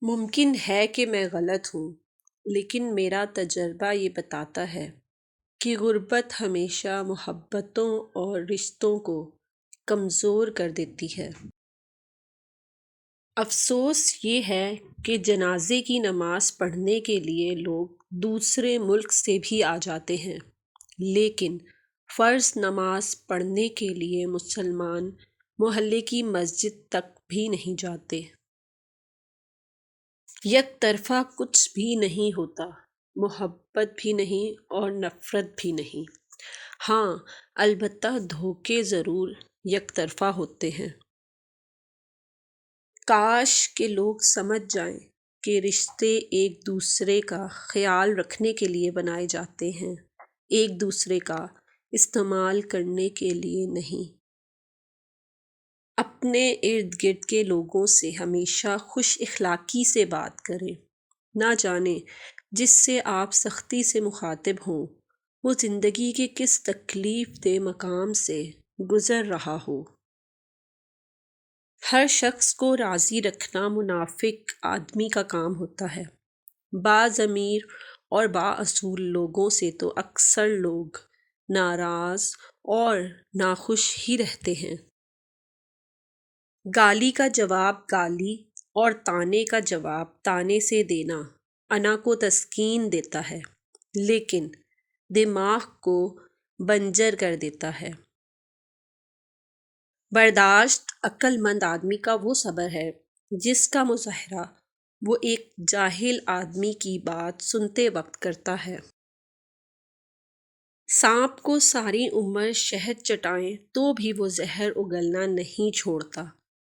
ممکن ہے کہ میں غلط ہوں، لیکن میرا تجربہ یہ بتاتا ہے کہ غربت ہمیشہ محبتوں اور رشتوں کو کمزور کر دیتی ہے۔ افسوس یہ ہے کہ جنازے کی نماز پڑھنے کے لیے لوگ دوسرے ملک سے بھی آ جاتے ہیں، لیکن فرض نماز پڑھنے کے لیے مسلمان محلے کی مسجد تک بھی نہیں جاتے۔ یک طرفہ کچھ بھی نہیں ہوتا، محبت بھی نہیں اور نفرت بھی نہیں۔ ہاں، البتہ دھوکے ضرور یک طرفہ ہوتے ہیں۔ کاش کہ لوگ سمجھ جائیں کہ رشتے ایک دوسرے کا خیال رکھنے کے لیے بنائے جاتے ہیں، ایک دوسرے کا استعمال کرنے کے لیے نہیں۔ اپنے ارد گرد کے لوگوں سے ہمیشہ خوش اخلاقی سے بات کریں۔ نہ جانے جس سے آپ سختی سے مخاطب ہوں، وہ زندگی کے کس تکلیف دہ مقام سے گزر رہا ہو۔ ہر شخص کو راضی رکھنا منافق آدمی کا کام ہوتا ہے۔ باضمیر اور بااصول لوگوں سے تو اکثر لوگ ناراض اور ناخوش ہی رہتے ہیں۔ گالی کا جواب گالی اور طعنے کا جواب طعنے سے دینا انا کو تسکین دیتا ہے، لیکن دماغ کو بنجر کر دیتا ہے۔ برداشت عقل مند آدمی کا وہ صبر ہے جس کا مظاہرہ وہ ایک جاہل آدمی کی بات سنتے وقت کرتا ہے۔ سانپ کو ساری عمر شہد چٹائیں تو بھی وہ زہر اگلنا نہیں چھوڑتا۔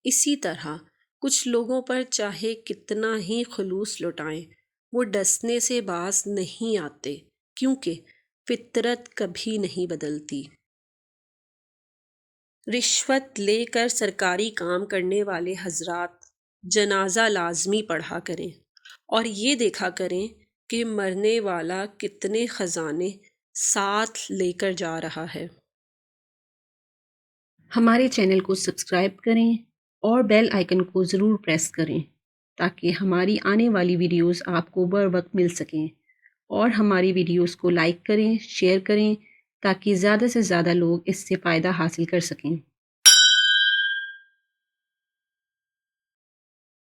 اسی طرح کچھ لوگوں پر چاہے کتنا ہی خلوص لٹائیں، وہ ڈسنے سے باز نہیں آتے، کیونکہ فطرت کبھی نہیں بدلتی۔ رشوت لے کر سرکاری کام کرنے والے حضرات جنازہ لازمی پڑھا کریں اور یہ دیکھا کریں کہ مرنے والا کتنے خزانے ساتھ لے کر جا رہا ہے۔ ہمارے چینل کو سبسکرائب کریں اور بیل آئیکن کو ضرور پریس کریں تاکہ ہماری آنے والی ویڈیوز آپ کو بر وقت مل سکیں، اور ہماری ویڈیوز کو لائک کریں، شیئر کریں تاکہ زیادہ سے زیادہ لوگ اس سے فائدہ حاصل کر سکیں۔